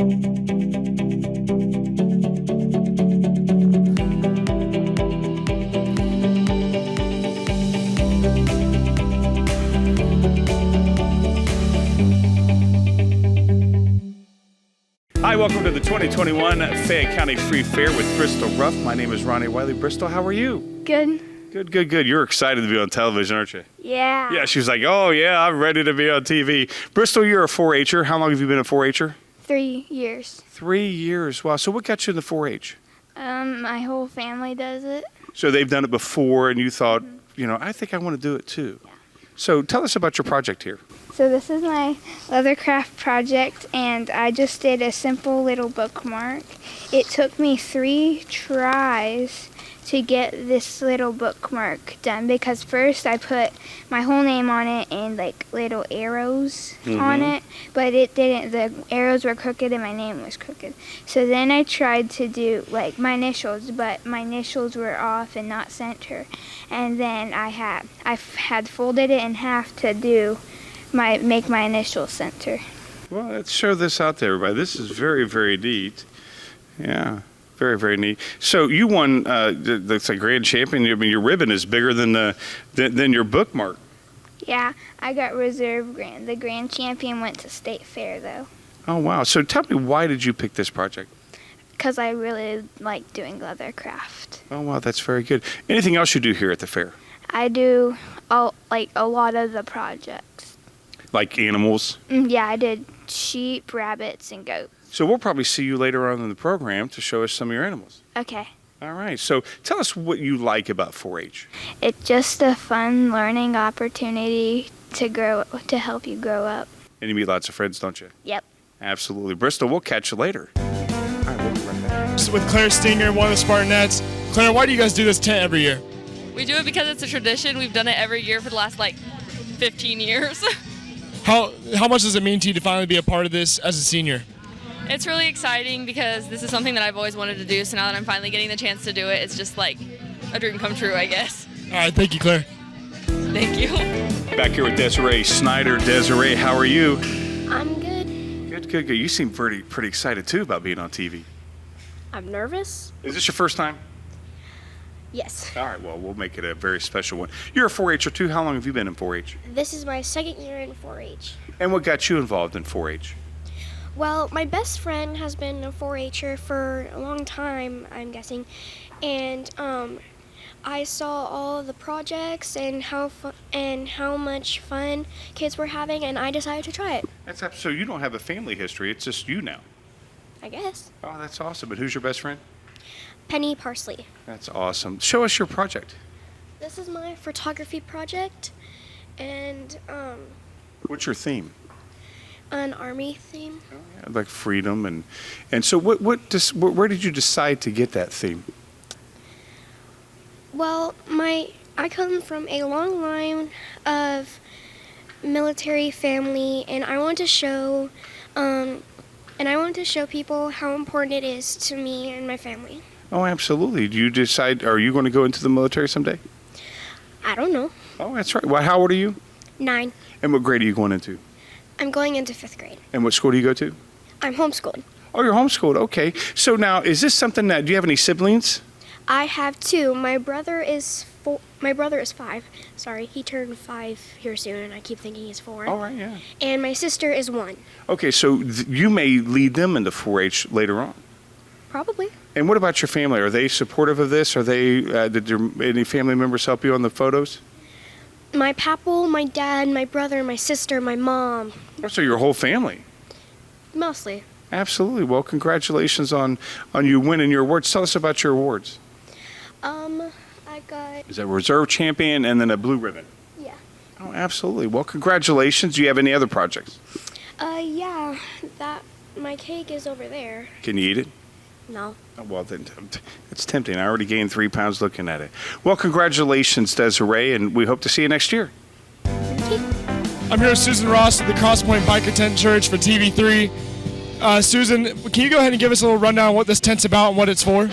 Hi, welcome to the 2021 Fayette County Free Fair with Bristol Ruff. My name is Ronnie Wily. Bristol, how are you? Good. Good. You're excited to be on television, aren't you? Yeah. Yeah, she was like, oh, yeah, I'm ready to be on TV. Bristol, you're a 4-H'er. How long have you been a 4-H'er? 3 years. 3 years. Wow. So what got you in the 4-H? My whole family does it. So they've done it before, and you thought, I think I want to do it too. Yeah. So tell us about your project here. So this is my leathercraft project, and I just did a simple little bookmark. It took me 3 tries to get this little bookmark done, because first I put my whole name on it and like little arrows on it, but it didn't. The arrows were crooked and my name was crooked. So then I tried to do like my initials, but my initials were off and not center. And then I had folded it in half to do make my initials center. Well, let's show this out to everybody. This is very, very neat. Yeah. Very, very neat. So you won that's a grand champion. I mean, your ribbon is bigger than your bookmark. Yeah, I got reserve grand. The grand champion went to state fair though. Oh wow! So tell me, why did you pick this project? Because I really like doing leathercraft. Oh wow, that's very good. Anything else you do here at the fair? I do a lot of the projects. Like animals? Yeah, I did sheep, rabbits, and goats. So we'll probably see you later on in the program to show us some of your animals. Okay. All right. So tell us what you like about 4-H. It's just a fun learning opportunity to help you grow up. And you meet lots of friends, don't you? Yep. Absolutely. Bristol, we'll catch you later. All right, we'll be right back. Just with Claire Stinger, one of the Spartanettes. Claire, why do you guys do this tent every year? We do it because it's a tradition. We've done it every year for the last 15 years. How much does it mean to you to finally be a part of this as a senior? It's really exciting because this is something that I've always wanted to do, so now that I'm finally getting the chance to do it, it's just like a dream come true, I guess. All right, thank you, Claire. Thank you. Back here with Desiree Schneider. Desiree, how are you? I'm good. Good. You seem pretty excited too about being on TV. I'm nervous. Is this your first time? Yes. All right, well, we'll make it a very special one. You're a 4-H'er too. How long have you been in 4-H? This is my second year in 4-H. And what got you involved in 4-H? Well, my best friend has been a 4-H'er for a long time, I'm guessing, and I saw all the projects and how much fun kids were having, and I decided to try it. So you don't have a family history. It's just you now. I guess. Oh, that's awesome. But who's your best friend? Penny Parsley. That's awesome. Show us your project. This is my photography project, and What's your theme? an army theme. Oh, yeah, like freedom and so where did you decide to get that theme? Well, I come from a long line of military family, and I want to show people how important it is to me and my family. Oh, absolutely. Do you decide, are you going to go into the military someday? I don't know. Oh, that's right. Well, how old are you? 9. And what grade are you going into? I'm going into 5th grade. And what school do you go to? I'm homeschooled. Oh, you're homeschooled. Okay. So now, is this something do you have any siblings? I have 2. My brother is 5. Sorry, he turned 5 here soon, and I keep thinking he's 4. All right, yeah. And my sister is 1. Okay, so you may lead them into 4-H later on. Probably. And what about your family? Are they supportive of this? Are they? Did any family members help you on the photos? My papal, my dad, my brother, my sister, my mom. Oh, so your whole family? Mostly. Absolutely. Well, congratulations on you winning your awards. Tell us about your awards. I got... Is that reserve champion and then a blue ribbon? Yeah. Oh, absolutely. Well, congratulations. Do you have any other projects? Yeah. My cake is over there. Can you eat it? No. Oh, well, then it's tempting. I already gained 3 pounds looking at it. Well, congratulations, Desiree, and we hope to see you next year. I'm here with Susan Ross at the Crosspoint Biker Tent Church for TV3. Susan, can you go ahead and give us a little rundown on what this tent's about and what it's for?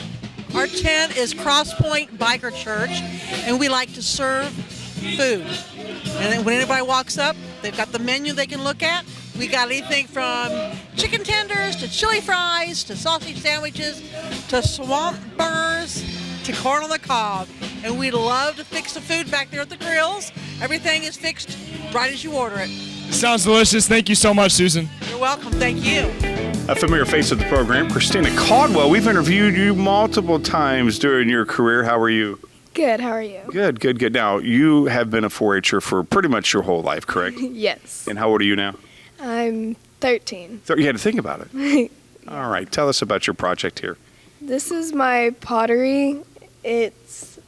Our tent is Crosspoint Biker Church, and we like to serve food. And then when anybody walks up, they've got the menu they can look at, We got anything from chicken tenders to chili fries to sausage sandwiches to swamp burgers to corn on the cob. And we love to fix the food back there at the grills. Everything is fixed right as you order it. Sounds delicious. Thank you so much, Susan. You're welcome. Thank you. A familiar face of the program, Christina Caldwell. We've interviewed you multiple times during your career. How are you? Good, how are you? Good, good, good. Now, you have been a 4-H'er for pretty much your whole life, correct? Yes. And how old are you now? I'm 13. So you had to think about it. All right. Tell us about your project here. This is my pottery. It's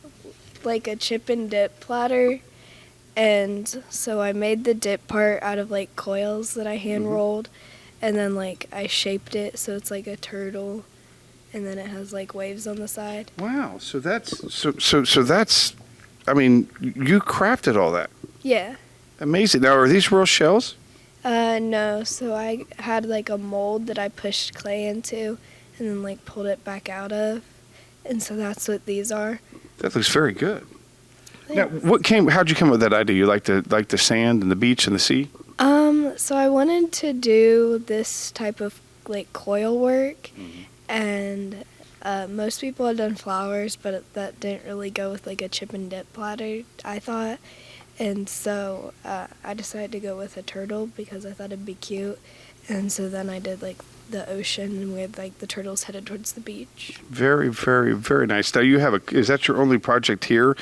like a chip and dip platter. And so I made the dip part out of like coils that I hand rolled. And then like I shaped it so it's like a turtle. And then it has like waves on the side. Wow. So that's so that's I mean, you crafted all that. Yeah. Amazing. Now, are these real shells? No. So I had like a mold that I pushed clay into and then like pulled it back out of. And so that's what these are. That looks very good. Now, how'd you come up with that idea? You like the sand and the beach and the sea? So I wanted to do this type of like coil work, and most people have done flowers, but that didn't really go with like a chip and dip platter, I thought. And so I decided to go with a turtle because I thought it'd be cute. And so then I did like the ocean with like the turtles headed towards the beach. Very, very, very nice. Now is that your only project here?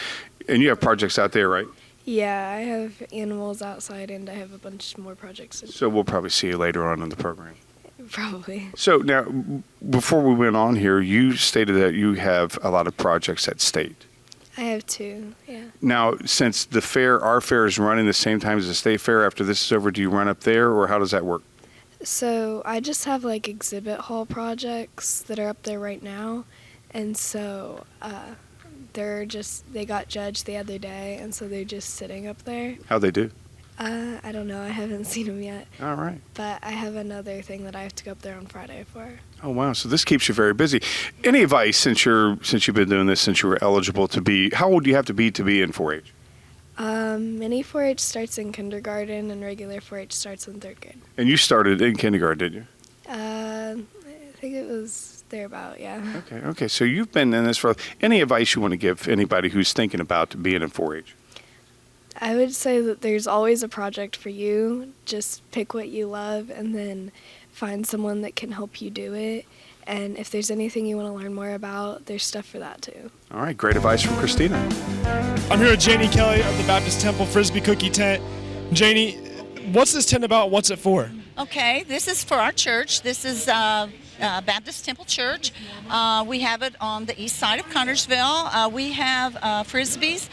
And you have projects out there, right? Yeah, I have animals outside and I have a bunch more projects. So we'll probably see you later on in the program. Probably. So now, before we went on here, you stated that you have a lot of projects at state. I have 2, yeah. Now, since our fair is running the same time as the state fair, after this is over, do you run up there, or how does that work? So I just have like exhibit hall projects that are up there right now, and so they got judged the other day, and so they're just sitting up there. How'd they do? I don't know. I haven't seen them yet. All right. But I have another thing that I have to go up there on Friday for. Oh, wow. So this keeps you very busy. Any advice since you've been doing this, since you were eligible to be, how old do you have to be in 4-H? Mini 4-H starts in kindergarten and regular 4-H starts in 3rd grade. And you started in kindergarten, didn't you? I think it was thereabout, yeah. Okay. So you've been in this for, any advice you want to give anybody who's thinking about being in 4-H? I would say that there's always a project for you. Just pick what you love and then find someone that can help you do it. And if there's anything you want to learn more about, there's stuff for that too. All right, great advice from Christina. I'm here with Janie Kelly of the Baptist Temple Frisbee Cookie Tent. Janie, what's this tent about? What's it for? Okay, this is for our church. This is Baptist Temple Church. We have it on the east side of Connersville. We have Frisbees.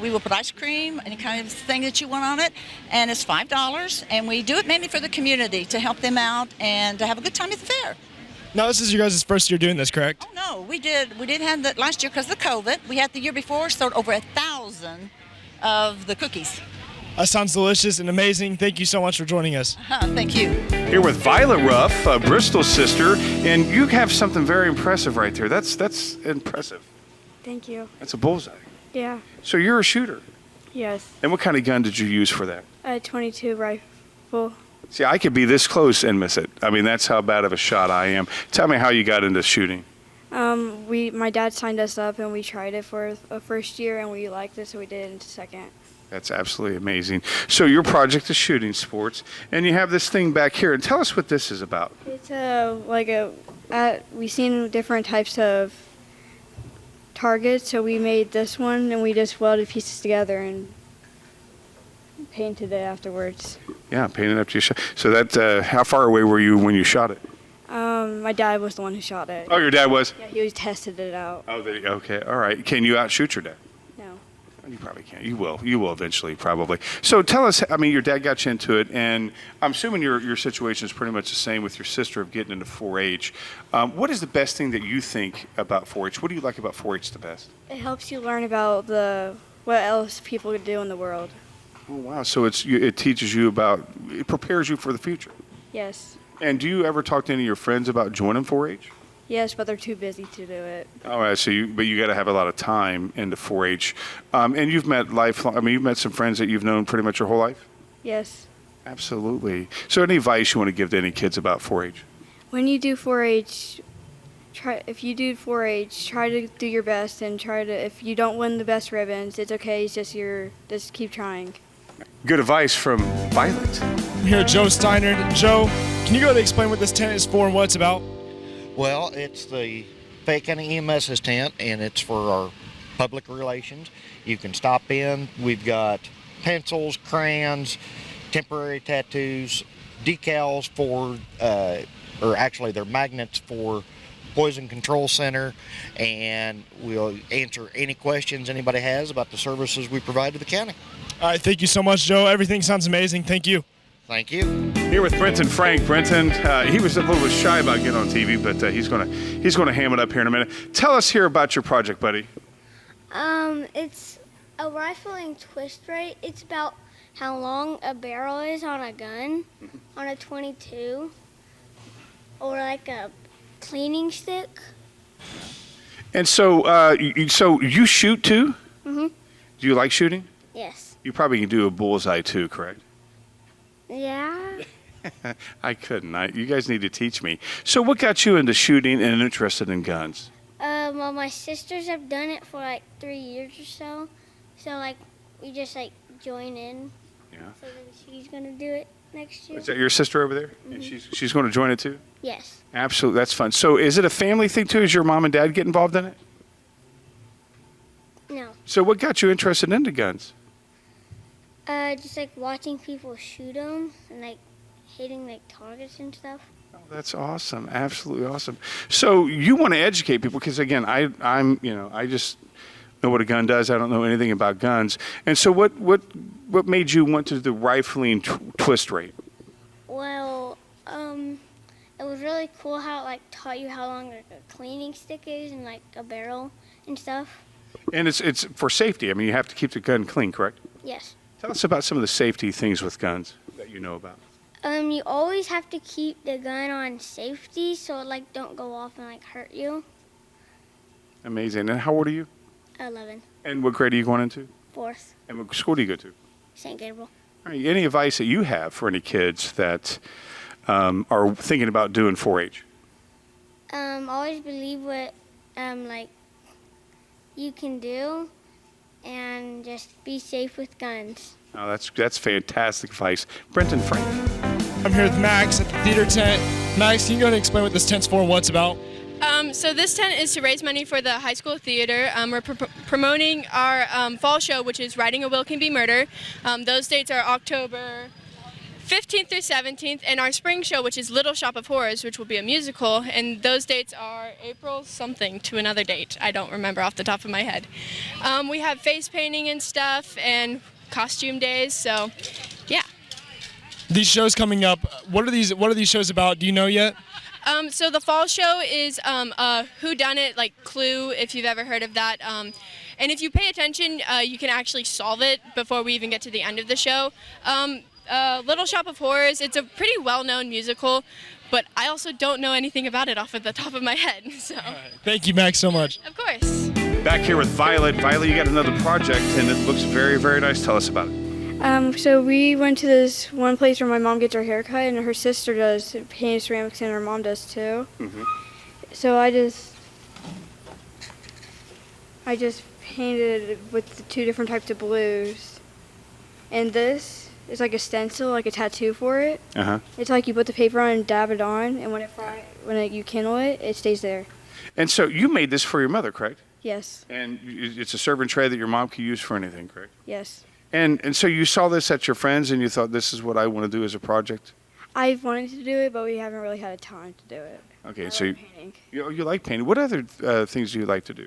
We will put ice cream, any kind of thing that you want on it, and it's $5. And we do it mainly for the community to help them out and to have a good time at the fair. Now, this is your guys' first year doing this, correct? Oh no, we did have that last year because of the COVID. We had the year before sold over 1,000 of the cookies. That sounds delicious and amazing. Thank you so much for joining us. Thank you. Here with Violet Ruff, Bristol's sister, and you have something very impressive right there. That's impressive. Thank you. That's a bullseye. Yeah. So you're a shooter. Yes. And what kind of gun did you use for that? A .22 rifle. See, I could be this close and miss it. I mean, that's how bad of a shot I am. Tell me how you got into shooting. My dad signed us up and we tried it for a first year and we liked it, so we did it into second. That's absolutely amazing. So your project is shooting sports, and you have this thing back here. And tell us what this is about. It's we've seen different types of targets, so we made this one and we just welded pieces together and painted it afterwards. Yeah, painted after you shot. So that, how far away were you when you shot it? My dad was the one who shot it. Oh, your dad was? Yeah, he tested it out. Oh, there you go. Okay, all right. Can you outshoot your dad? No. You probably can't. You will. You will eventually, probably. So tell us, I mean, your dad got you into it, and I'm assuming your situation is pretty much the same with your sister of getting into 4-H. What is the best thing that you think about 4-H? What do you like about 4-H the best? It helps you learn about what else people can do in the world. Oh, wow. So it teaches you it prepares you for the future. Yes. And do you ever talk to any of your friends about joining 4-H? Yes, but they're too busy to do it. All right, so you got to have a lot of time into 4-H. And you've met you've met some friends that you've known pretty much your whole life? Yes. Absolutely. So any advice you want to give to any kids about 4-H? When you do 4-H, if you do 4-H, try to do your best and if you don't win the best ribbons, it's okay. It's just keep trying. Good advice from Violet. I'm here with Joe Steiner. Joe, can you go ahead and explain what this tent is for and what it's about? Well, it's the Fayette County EMS's tent, and it's for our public relations. You can stop in. We've got pencils, crayons, temporary tattoos, decals for, or actually they're magnets for Poison Control Center, and we'll answer any questions anybody has about the services we provide to the county. All right, thank you so much, Joe. Everything sounds amazing. Thank you. Thank you. Here with Brenton Frank. Brenton, he was a little bit shy about getting on TV, but he's gonna ham it up here in a minute. Tell us here about your project, buddy. It's a rifling twist rate. It's about how long a barrel is on a gun, on a .22, or like a cleaning stick. And so, you shoot too? Mhm. Do you like shooting? Yes. You probably can do a bullseye too, correct? Yeah. I couldn't. You guys need to teach me. So, what got you into shooting and interested in guns? Well, my sisters have done it for like 3 years or so. So like we just like join in. Yeah. So then she's gonna do it next year. Is that your sister over there? And she's going to join it too? Yes. Absolutely, that's fun. So, is it a family thing too? Is your mom and dad get involved in it? No. So, what got you interested into guns? Just like watching people shoot them and like hitting like targets and stuff. Oh, that's awesome. Absolutely awesome. So you want to educate people because again, I just know what a gun does. I don't know anything about guns. And so what made you want to do the rifling twist rate? Well, it was really cool how it like taught you how long like a cleaning stick is and like a barrel and stuff. And it's for safety. I mean, you have to keep the gun clean, correct? Yes. Tell us about some of the safety things with guns that you know about. You always have to keep the gun on safety so it like don't go off and like hurt you. Amazing. And how old are you? 11. And what grade are you going into? 4th. And what school do you go to? St. Gabriel. All right, any advice that you have for any kids that are thinking about doing 4-H? Always believe what like you can do and just be safe with guns. Oh, that's fantastic advice. Brenton Frank. I'm here with Max at the theater tent. Max, can you go ahead and explain what this tent's for and what it's about? So this tent is to raise money for the high school theater. We're promoting our fall show, which is Writing a Will Can Be Murder. Those dates are October 15th through 17th, and our spring show, which is Little Shop of Horrors, which will be a musical, and those dates are April something to another date. I don't remember off the top of my head. We have face painting and stuff and costume days, so yeah. These shows coming up, what are these shows about? Do you know yet? So the fall show is Who Done It, like Clue, if you've ever heard of that. And if you pay attention, you can actually solve it before we even get to the end of the show. Little Shop of Horrors, it's a pretty well-known musical, but I also don't know anything about it off of the top of my head. So. All right. Thank you, Max, so much. Of course. Back here with Violet. Violet, you got another project, and it looks very, very nice. Tell us about it. So we went to this one place where my mom gets her hair cut, and her sister does painted ceramics, and her mom does too. Mm-hmm. So I just painted with the 2 different types of blues, and this is like a stencil, like a tattoo for it. Uh-huh. It's like you put the paper on and dab it on, and when you kindle it, it stays there. And so you made this for your mother, correct? Yes. And it's a serving tray that your mom can use for anything, correct? Yes. And so you saw this at your friends, and you thought, this is what I want to do as a project? I've wanted to do it, but we haven't really had a time to do it. Okay, I so like painting. you like painting. What other things do you like to do?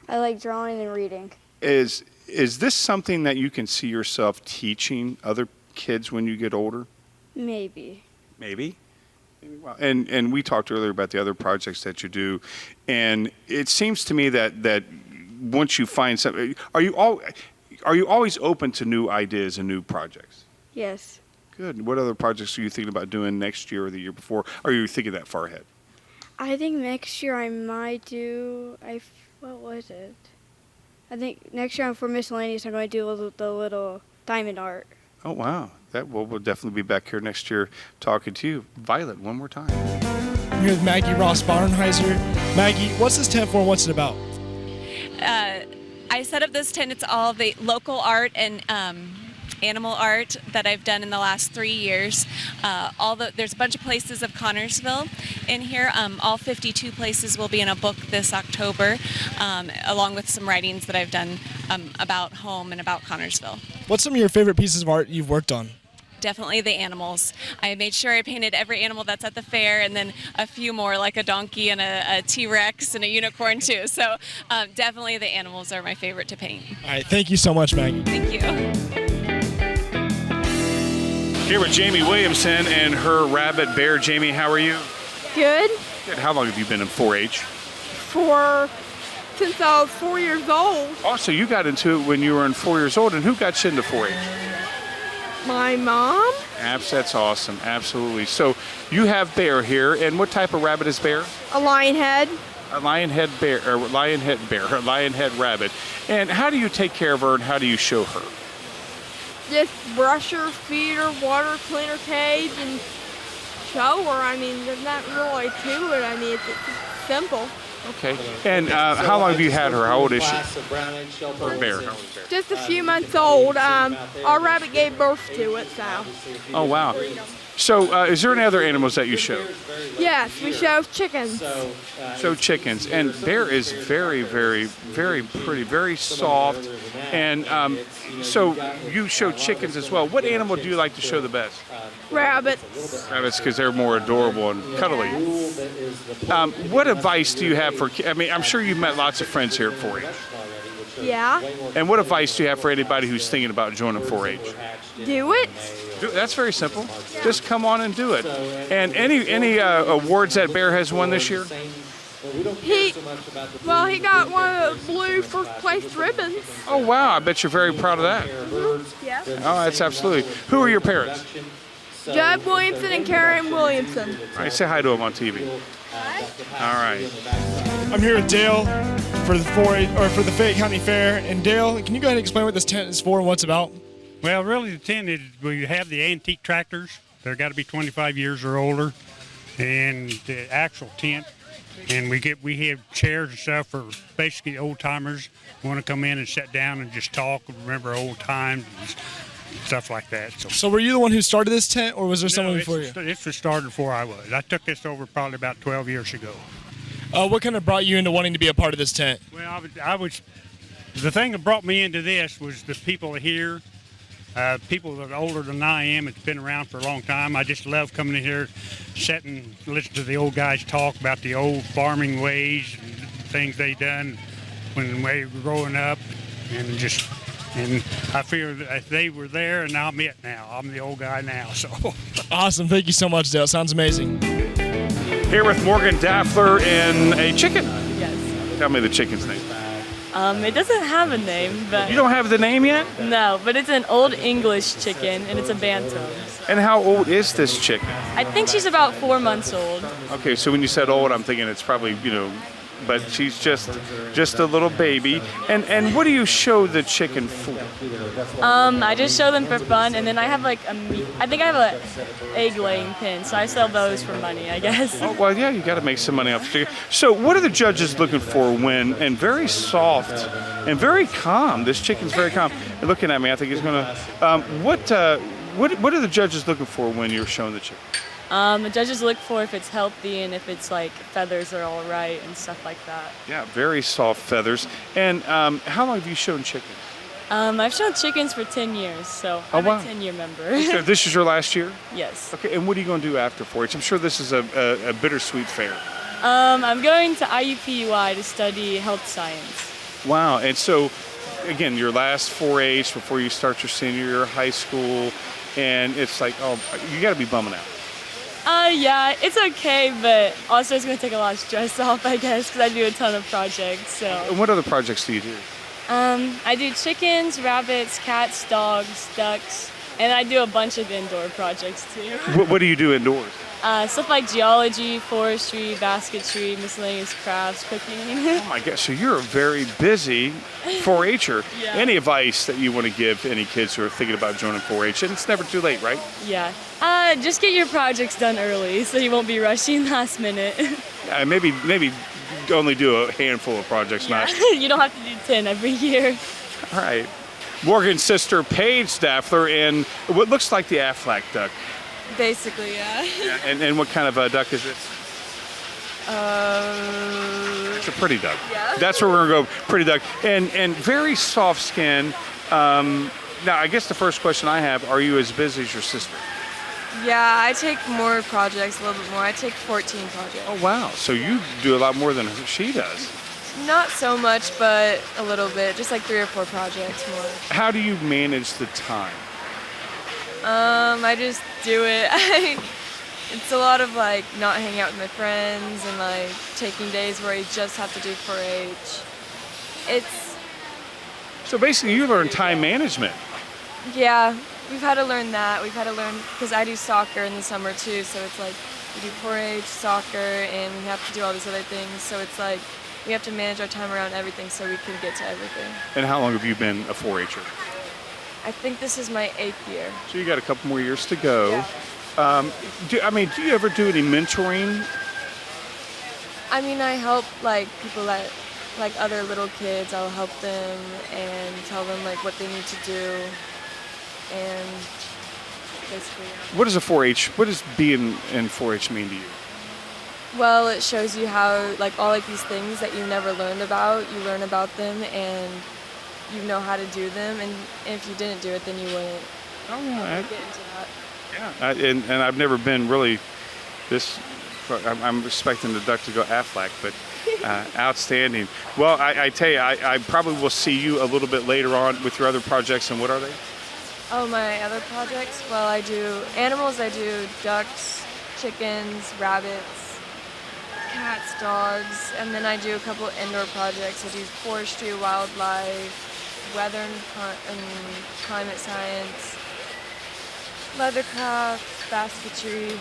I like drawing and reading. Is this something that you can see yourself teaching other kids when you get older? Maybe. Maybe. Well, and we talked earlier about the other projects that you do, and it seems to me that once you find something, are you always open to new ideas and new projects? Yes. Good. What other projects are you thinking about doing next year or the year before? Are you thinking that far ahead? I think next year I might do. What was it? I think next year for miscellaneous I'm going to do the little diamond art. Oh wow, that. Well, we'll definitely be back here next year talking to you. Violet, one more time. I'm here with Maggie Ross Barnheiser. Maggie, what's this tent for and what's it about? I set up this tent. It's all the local art and animal art that I've done in the last 3 years. There's a bunch of places of Connorsville in here. All 52 places will be in a book this October, along with some writings that I've done about home and about Connorsville. What's some of your favorite pieces of art you've worked on? Definitely the animals. I made sure I painted every animal that's at the fair, and then a few more, like a donkey and a T-Rex and a unicorn too. So definitely the animals are my favorite to paint. All right, thank you so much, Maggie. Thank you. Here with Jamie Williamson and her rabbit bear. Jamie, how are you? Good. Good. How long have you been in 4-H? Since I was 4 years old. Oh, so you got into it when you were 4 years old, and who got you into 4-H? My mom. That's awesome. Absolutely. So you have Bear here, and what type of rabbit is Bear? A lion head. A lionhead bear, or lionhead bear, a lionhead rabbit. And how do you take care of her, and how do you show her? Just brush her, feed her, water, clean her cage, and show her. I mean, there's not really to it. I mean, it's simple. Okay. And how long have you had her? How old is she? Or bear? Just a few months old. Our rabbit gave birth to it, so. Oh, wow. So is there any other animals that you show? Yes, we show chickens. Show chickens. And Bear is very, very, very pretty, very soft. And so you show chickens as well. What animal do you like to show the best? Rabbits. Rabbits, because they're more adorable and cuddly. What advice do you have for, I mean, I'm sure you've met lots of friends here at 4-H. Yeah. And what advice do you have for anybody who's thinking about joining 4-H? Do it. That's very simple. Just come on and do it. And any awards that Bear has won this year? He got one of the blue first place ribbons. Oh, wow. I bet you're very proud of that. Yeah. Oh, that's absolutely. Who are your parents? Judd Williamson and Karen Williamson. All right, say hi to them on TV. All right. I'm here with Dale for the Fayette County Fair. And Dale, can you go ahead and explain what this tent is for and what it's about? Well, really, the tent is we have the antique tractors. They're got to be 25 years or older, and the actual tent. And we have chairs and stuff for basically old timers who want to come in and sit down and just talk and remember old times and stuff like that. So were you the one who started this tent, or was there someone before you? This was started before I was. I took this over probably about 12 years ago. What kind of brought you into wanting to be a part of this tent? Well, the thing that brought me into this was the people here. People that are older than I am, it's been around for a long time. I just love coming in here, sitting, listening to the old guys talk about the old farming ways and things they done when they were growing up, and I feel that they were there, and I'm it now. I'm the old guy now. So awesome! Thank you so much, Dale. Sounds amazing. Here with Morgan Daffler and a chicken. Yes. Tell me the chicken's name. It doesn't have a name, but... You don't have the name yet? No, but it's an Old English chicken, and it's a bantam. And how old is this chicken? I think she's about 4 months old. Okay, so when you said old, I'm thinking it's probably, but she's just a little baby. And what do you show the chicken for? I just show them for fun, and then I have I think I have an egg laying pen, so I sell those for money, I guess. Oh, well, yeah, you got to make some money off the chicken. So what are the judges looking for and very soft and very calm. This chicken's very calm. And looking at me, I think he's going to, what are the judges looking for when you're showing the chicken? The judges look for if it's healthy and if it's feathers are all right and stuff like that. Yeah, very soft feathers. And how long have you shown chickens? I've shown chickens for 10 years, so I'm a 10-year member. So this is your last year? Yes. Okay, and what are you going to do after 4-H? I'm sure this is a bittersweet fair. I'm going to IUPUI to study health science. Wow, and so, again, your last 4-H before you start your senior year of high school, and it's like, oh, you got to be bumming out. Yeah, it's okay, but also it's going to take a lot of stress off, I guess, because I do a ton of projects, so. And what other projects do you do? I do chickens, rabbits, cats, dogs, ducks, and I do a bunch of indoor projects, too. What do you do indoors? Stuff like geology, forestry, basketry, miscellaneous crafts, cooking. Oh my gosh, so you're a very busy 4-H'er. Yeah. Any advice that you want to give to any kids who are thinking about joining 4-H? And it's never too late, right? Yeah. Just get your projects done early so you won't be rushing last minute. Maybe only do a handful of projects, not. You don't have to do 10 every year. All right. Morgan's sister, Paige Staples, and what looks like the Aflac duck. Basically, yeah. And what kind of a duck is it? It's a pretty duck. Yeah. That's where we're going to go, pretty duck. And very soft skin. Now, I guess the first question I have, are you as busy as your sister? Yeah, I take more projects, a little bit more. I take 14 projects. Oh, wow. So you do a lot more than she does. Not so much, but a little bit. Just like 3 or 4 projects more. How do you manage the time? I just do it. It's a lot of like not hanging out with my friends and like taking days where you just have to do 4-H. So basically you learn time management. Yeah, we've had to learn that. We've had to learn, because I do soccer in the summer too, so it's like we do 4-H, soccer, and we have to do all these other things. So it's like we have to manage our time around everything so we can get to everything. And how long have you been a 4-H'er? I think this is my 8th year. So you got a couple more years to go. Yeah. Do you ever do any mentoring? I mean, I help like people that, like other little kids. I'll help them and tell them like what they need to do, and basically. What is a 4-H? What does being in 4-H mean to you? Well, it shows you how like all like these things that you never learned about, you learn about them and you know how to do them, and if you didn't do it, then you wouldn't. Oh yeah. Get into that. Yeah. And I've never been really this. I'm expecting the duck to go Aflac, but outstanding. Well, I tell you, I probably will see you a little bit later on with your other projects. And what are they? Oh, my other projects? Well, I do animals. I do ducks, chickens, rabbits, cats, dogs, and then I do a couple indoor projects. I do forestry, wildlife, weather and climate science, leathercraft, basketry,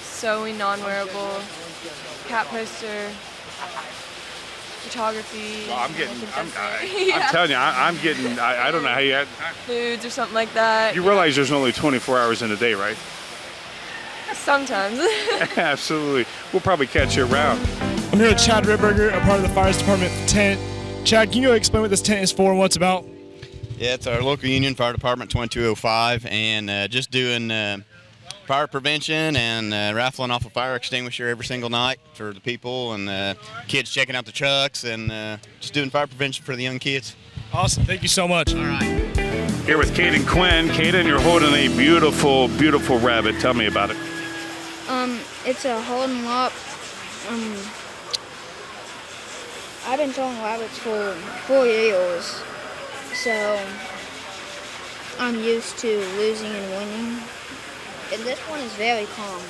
sewing, non-wearable, cat poster, photography. Well, I'm telling you, I'm getting, I don't know how you had. Foods or something like that. You realize there's only 24 hours in a day, right? Sometimes. Absolutely. We'll probably catch you around. I'm here with Chad Redberger, a part of the Fire Department tent. Chad, can you explain what this tent is for and what it's about? Yeah, it's our local union, Fire Department 2205, and just doing fire prevention and raffling off a fire extinguisher every single night for the people, and kids checking out the trucks, and just doing fire prevention for the young kids. Awesome. Thank you so much. All right. Here with Caden Quinn. Caden, you're holding a beautiful, beautiful rabbit. Tell me about it. It's a Holden Lop. I've been throwing rabbits for 4 years, so I'm used to losing and winning. And this one is very calm.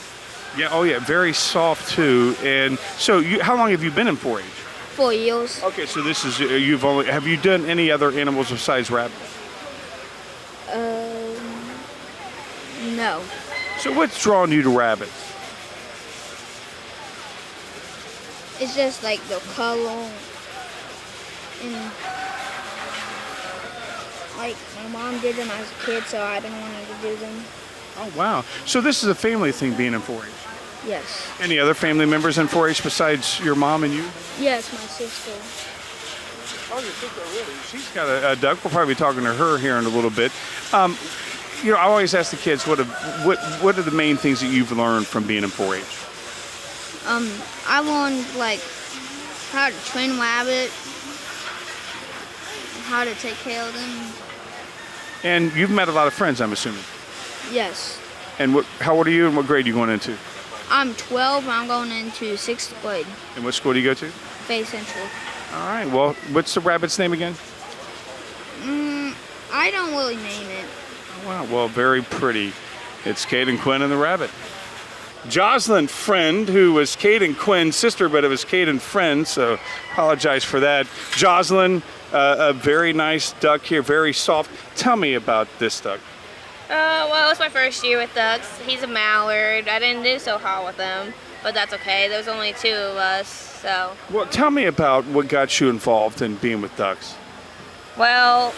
Yeah. Oh, yeah. Very soft too. And so, how long have you been in 4-H? 4 years. Okay. So this is have you done any other animals besides rabbits? No. So what's drawn you to rabbits? It's just like the color, and like my mom did them as a kid, so I didn't want her to do them. Oh, wow. So this is a family thing, being in 4-H? Yes. Any other family members in 4-H besides your mom and you? Yes, my sister. Oh, your sister, really? She's got a duck. We'll probably be talking to her here in a little bit. I always ask the kids, what are the main things that you've learned from being in 4-H? I learned like how to train rabbit, how to take care of them. And you've met a lot of friends, I'm assuming. Yes. And how old are you, and what grade are you going into? I'm 12, and I'm going into 6th grade. And what school do you go to? Fayette Central. All right. Well, what's the rabbit's name again? I don't really name it. Oh, wow. Well, very pretty. It's Caden Quinn and the rabbit. Joslin Friend, who was Caden Quinn's sister, but it was Caden Friend, so apologize for that. Joslin, a very nice duck here, very soft. Tell me about this duck. Well, it's my first year with ducks. He's a mallard. I didn't do so hot with him, but that's okay. There's only 2 of us, so. Well, tell me about what got you involved in being with ducks. Well,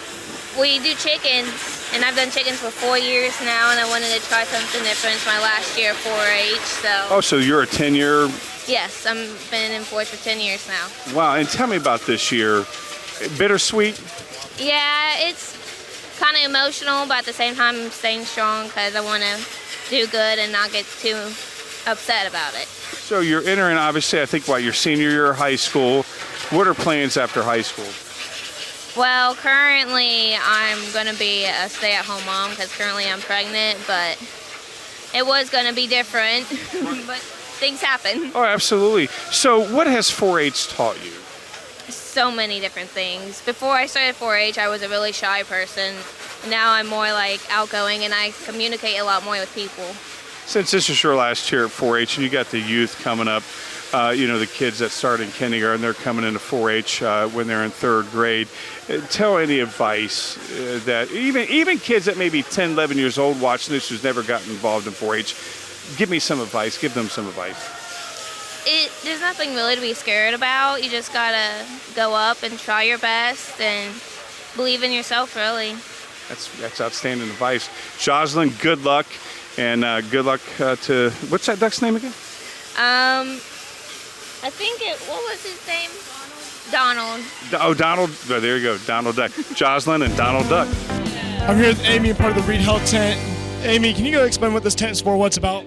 we do chickens, and I've done chickens for 4 years now, and I wanted to try something different. It's my last year of 4-H, so. Oh, so you're a 10-year. Yes, I've been in 4-H for 10 years now. Wow, and tell me about this year. Bittersweet? Yeah, it's kind of emotional, but at the same time, I'm staying strong because I want to do good and not get too upset about it. So you're entering, obviously, I think, your senior year of high school. What are plans after high school? Well, currently, I'm going to be a stay-at-home mom because currently I'm pregnant, but it was going to be different, but things happen. Oh, absolutely. So what has 4-H taught you? So many different things. Before I started 4-H, I was a really shy person. Now I'm more like outgoing and I communicate a lot more with people. Since this is your last year at 4-H and you got the youth coming up, the kids that start in kindergarten, they're coming into 4-H when they're in 3rd grade. Tell any advice that even kids that may be 10, 11 years old watching this who's never gotten involved in 4-H, give me some advice. Give them some advice. There's nothing really to be scared about. You just gotta go up and try your best and believe in yourself, really. That's outstanding advice. Joslin, good luck, and good luck to, what's that duck's name again? I think what was his name? Donald. Oh, Donald, oh, there you go, Donald Duck. Joslin and Donald Duck. I'm here with Amy, part of the Rehab Tent. Amy, can you go explain what this tent is for, what it's about?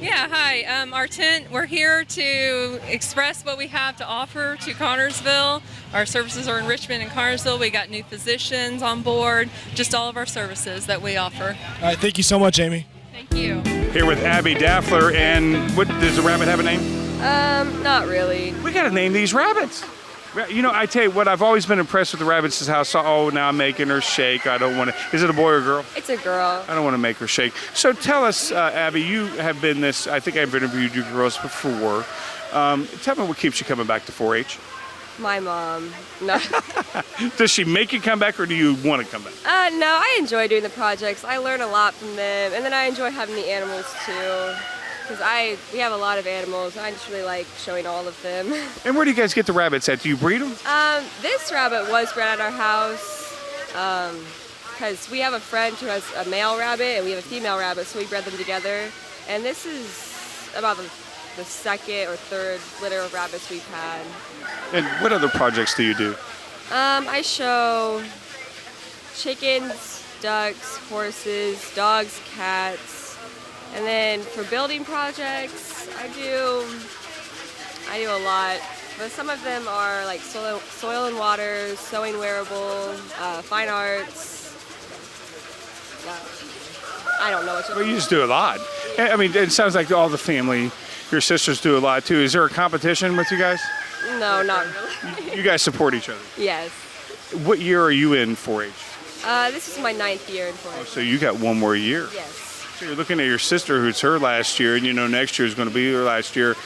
Yeah, hi. Our tent, we're here to express what we have to offer to Connersville. Our services are in Richmond and Connersville. We got new physicians on board, just all of our services that we offer. All right, thank you so much, Amy. Thank you. Here with Abby Daffler, and what, does the rabbit have a name? Not really. We gotta name these rabbits. You know, I tell you what, I've always been impressed with the rabbits' house. Oh, now I'm making her shake. I don't want to. Is it a boy or a girl? It's a girl. I don't want to make her shake. So tell us, Abby, you have been this, I think I've interviewed you girls before. Tell me what keeps you coming back to 4-H. My mom. No. Does she make you come back or do you want to come back? No, I enjoy doing the projects. I learn a lot from them, and then I enjoy having the animals too. Because we have a lot of animals. I just really like showing all of them. And where do you guys get the rabbits at? Do you breed them? This rabbit was bred at our house because we have a friend who has a male rabbit and we have a female rabbit, so we bred them together. And this is about the 2nd or 3rd litter of rabbits we've had. And what other projects do you do? I show chickens, ducks, horses, dogs, cats. And then for building projects, I do a lot. But some of them are like soil and water, sewing wearable, fine arts. I don't know what Well, you just do a lot. I mean, it sounds like all the family, your sisters do a lot too. Is there a competition with you guys? No, not really. You guys support each other? Yes. What year are you in 4-H? This is my 9th year in 4-H. Oh, so you got one more year. Yes. So you're looking at your sister, who's her last year, and you know next year is going to be her last year.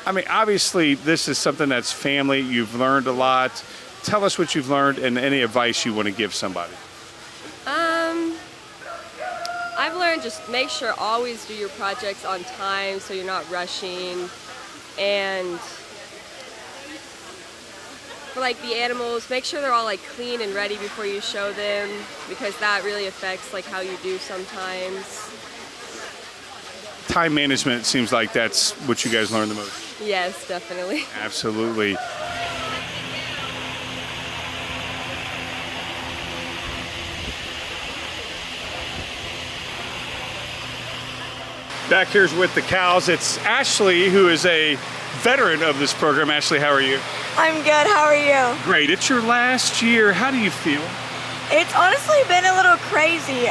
I mean, obviously, this is something that's family. You've learned a lot. Tell us what you've learned and any advice you want to give somebody. I've learned just make sure always do your projects on time so you're not rushing. And for like the animals, make sure they're all like clean and ready before you show them because that really affects like how you do sometimes. Time management seems like that's what you guys learn the most. Yes, definitely. Absolutely. Back here's with the cows. It's Ashley, who is a veteran of this program. Ashley, how are you? I'm good. How are you? Great. It's your last year. How do you feel? It's honestly been a little crazy.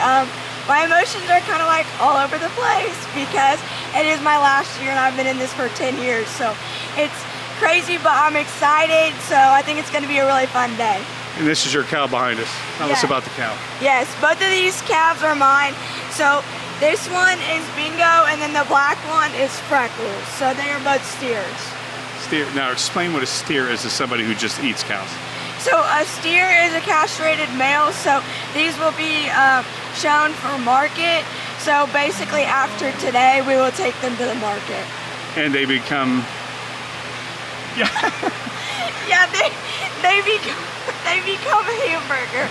My emotions are kind of like all over the place because it is my last year and I've been in this for 10 years. So it's crazy, but I'm excited. So I think it's going to be a really fun day. And this is your cow behind us. Tell us about the cow. Yes, both of these calves are mine. So this one is Bingo and then the black one is Freckles. So they are both steers. Steer. Now explain what a steer is to somebody who just eats cows. So a steer is a castrated male, so these will be shown for market. So basically after today, we will take them to the market. And they become... Yeah, they become a hamburger,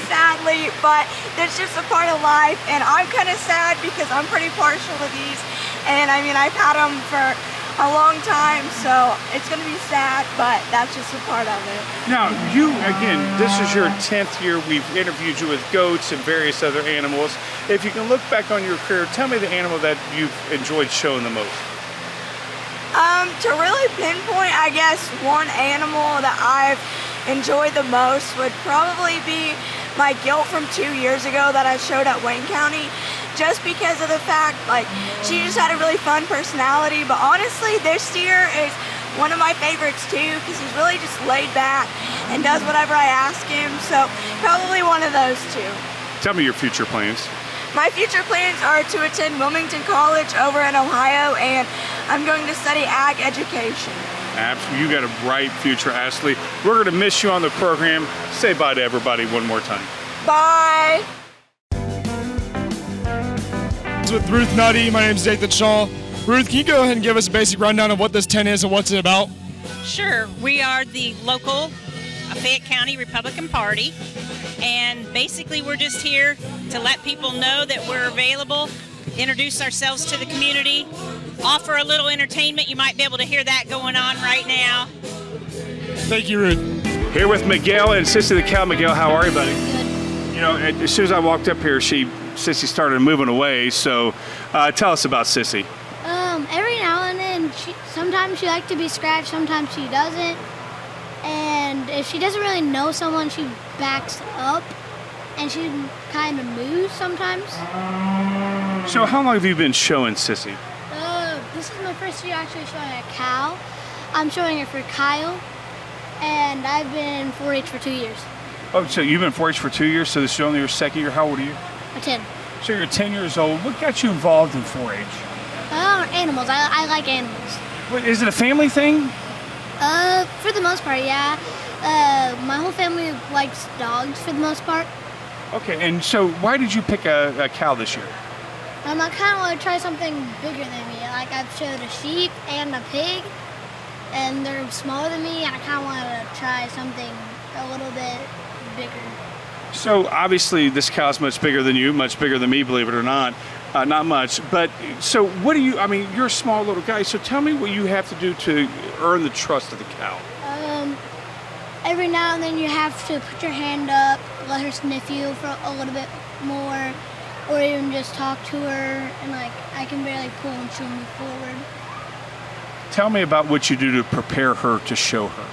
sadly, but that's just a part of life, and I'm kind of sad because I'm pretty partial to these, and I mean, I've had them for a long time, so it's going to be sad, but that's just a part of it. Now, you, again, this is your 10th year. We've interviewed you with goats and various other animals. If you can look back on your career, tell me the animal that you've enjoyed showing the most. To really pinpoint, I guess, one animal that I've enjoyed the most would probably be my gilt from 2 years ago that I showed at Wayne County, just because of the fact, like, she just had a really fun personality. But honestly, this steer is one of my favorites too, because he's really just laid back and does whatever I ask him. So probably one of those two. Tell me your future plans. My future plans are to attend Williamson College over in Ohio, and I'm going to study ag education. Absolutely. You got a bright future, Ashley. We're going to miss you on the program. Say bye to everybody one more time. Bye. With Ruth Nutty, my name's Nathan Shaw. Ruth, can you go ahead and give us a basic rundown of what this tent is and what's it about? Sure. We are the local Fayette County Republican Party, and basically we're just here to let people know that we're available, introduce ourselves to the community, offer a little entertainment. You might be able to hear that going on right now. Thank you, Ruth. Here with Miguel and Sissy the cow. Miguel, how are you, buddy? Good. You know, as soon as I walked up here, Sissy started moving away. So tell us about Sissy. Every now and then, sometimes she likes to be scratched, sometimes she doesn't. And if she doesn't really know someone, she backs up, and she kind of moves sometimes. So how long have you been showing Sissy? This is my first year actually showing a cow. I'm showing her for Kyle, and I've been 4-H for 2 years. Oh, so you've been 4-H for 2 years, so this is only your second year. How old are you? 10. So you're 10 years old. What got you involved in 4-H? Animals. I like animals. What, is it a family thing? For the most part, yeah. My whole family likes dogs for the most part. Okay, and so why did you pick a cow this year? I kind of want to try something bigger than me. Like, I've showed a sheep and a pig, and they're smaller than me, and I kind of want to try something a little bit bigger. So obviously this cow's much bigger than you, much bigger than me, believe it or not. Not much, but so what do you, I mean, you're a small little guy, so tell me what you have to do to earn the trust of the cow. Every now and then you have to put your hand up, let her sniff you for a little bit more, or even just talk to her, and like, I can barely pull and she'll move forward. Tell me about what you do to prepare her to show her.